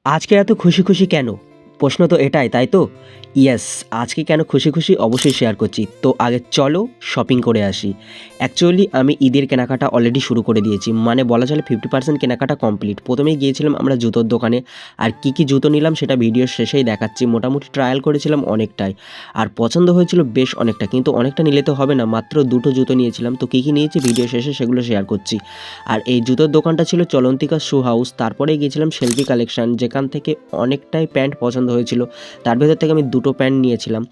আজকে এত খুশি খুশি কেন? প্রশ্ন তো এটাই, তাই তো? ইয়েস, আজকে কেন খুশি খুশি অবশ্যই শেয়ার করছি। তো আগে চলো শপিং করে আসি। অ্যাকচুয়ালি আমি ঈদের কেনাকাটা অলরেডি শুরু করে দিয়েছি। মানে বলা চলে 50% কেনাকাটা কমপ্লিট। প্রথমেই গিয়েছিলাম আমরা জুতোর দোকানে। আর কী জুতো নিলাম সেটা ভিডিওর শেষেই দেখাচ্ছি। মোটামুটি ট্রায়াল করেছিলাম অনেকটাই। আর পছন্দ হয়েছিল বেশ অনেকটা। কিন্তু অনেকটা নিলে তো হবে না, মাত্র 2টো জুতো নিয়েছিলাম। তো কী নিয়েছি ভিডিও শেষে সেগুলো শেয়ার করছি। আর এই জুতোর দোকানটা ছিল চলন্তিকা শু হাউস। তারপরে গিয়েছিলাম শেলফি কালেকশন, যেখান থেকে অনেকটাই প্যান্ট পছন্দ হয়েছিল। তার ভেতর থেকে আমি 2টো প্যান্ট নিয়েছিলাম।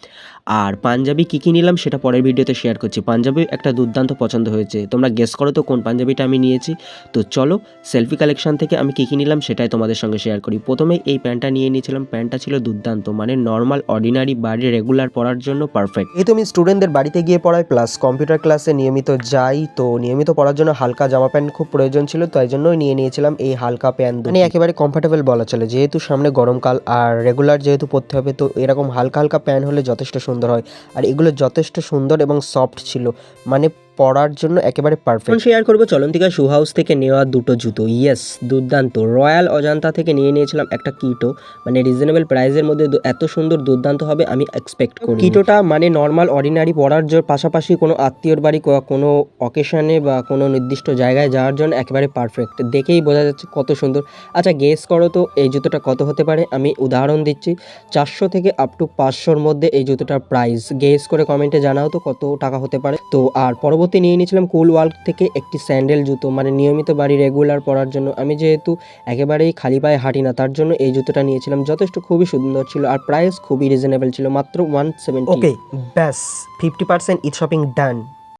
আর পাঞ্জাবি কী নিলাম সেটা পরের ভিডিওতে শেয়ার করছি। পাঞ্জাবি একটা দুর্দান্ত পছন্দ হয়েছে। তোমরা গেস করো তো কোন পাঞ্জাবিটা আমি নিয়েছি। তো চলো সেলফি কালেকশন থেকে আমি কী নিলাম সেটাই তোমাদের সঙ্গে শেয়ার করি। প্রথমে এই প্যান্টটা নিয়ে নিয়েছিলাম। প্যান্টটা ছিল দুর্দান্ত, মানে নর্মাল অর্ডিনারি বাড়ির রেগুলার পরার জন্য পারফেক্ট। এই তো আমি স্টুডেন্টদের বাড়িতে গিয়ে পড়াই, প্লাস কম্পিউটার ক্লাসে নিয়মিত যাই। তো নিয়মিত পড়ার জন্য হালকা জামা প্যান্ট খুব প্রয়োজন ছিল, তাই জন্যই নিয়ে নিয়েছিলাম এই হালকা প্যান্ট। মানে একেবারে কমফোর্টেবল বলা চলে, যেহেতু সামনে গরমকাল আর রেগুলার যেহেতু পরতে হবে, তো এরকম হালকা হালকা প্যান্ট হলে যথেষ্ট সুন্দর হয়। আর এগুলো যথেষ্ট সুন্দর এবং সফট ছিল, মানে পরার জন্য একেবারে পারফেক্ট। এখন শেয়ার করবো চলন্তিকা শু হাউস থেকে নেওয়া 2টো জুতো। ইয়েস, দুর্দান্ত। রয়্যাল অজান্তা থেকে নিয়ে নিয়েছিলাম একটা কিটো। মানে রিজনেবল প্রাইসের মধ্যে এত সুন্দর দুর্দান্ত হবে আমি এক্সপেক্ট করি। কিটোটা মানে নর্মাল অর্ডিনারি পরার পাশাপাশি কোনো আত্মীয়র বাড়ি কোনো অকেশনে বা কোনো নির্দিষ্ট জায়গায় যাওয়ার জন্য একেবারে পারফেক্ট। দেখেই বোঝা যাচ্ছে কত সুন্দর। আচ্ছা গেস করো তো এই জুতোটা কত হতে পারে? আমি উদাহরণ দিচ্ছি, 400 থেকে আপ টু 500-র মধ্যে এই জুতোটার প্রাইস। গেস করে কমেন্টে জানাও তো কত টাকা হতে পারে। তো আর পরবর্তী নিয়ে নিয়েছিলাম কুল ওয়ার্ল্ড থেকে একটি স্যান্ডেল জুতো, মানে নিয়মিত বাড়ি রেগুলার পরার জন্য। আমি যেহেতু একেবারেই খালি পায়ে হাঁটি না, তার জন্য এই জুতোটা নিয়েছিলাম। যথেষ্ট খুবই সুন্দর ছিল আর প্রাইস খুবই রিজনেবল ছিল, মাত্র 170। ওকে, ব্যাস 50% ঈদ শপিং ডান।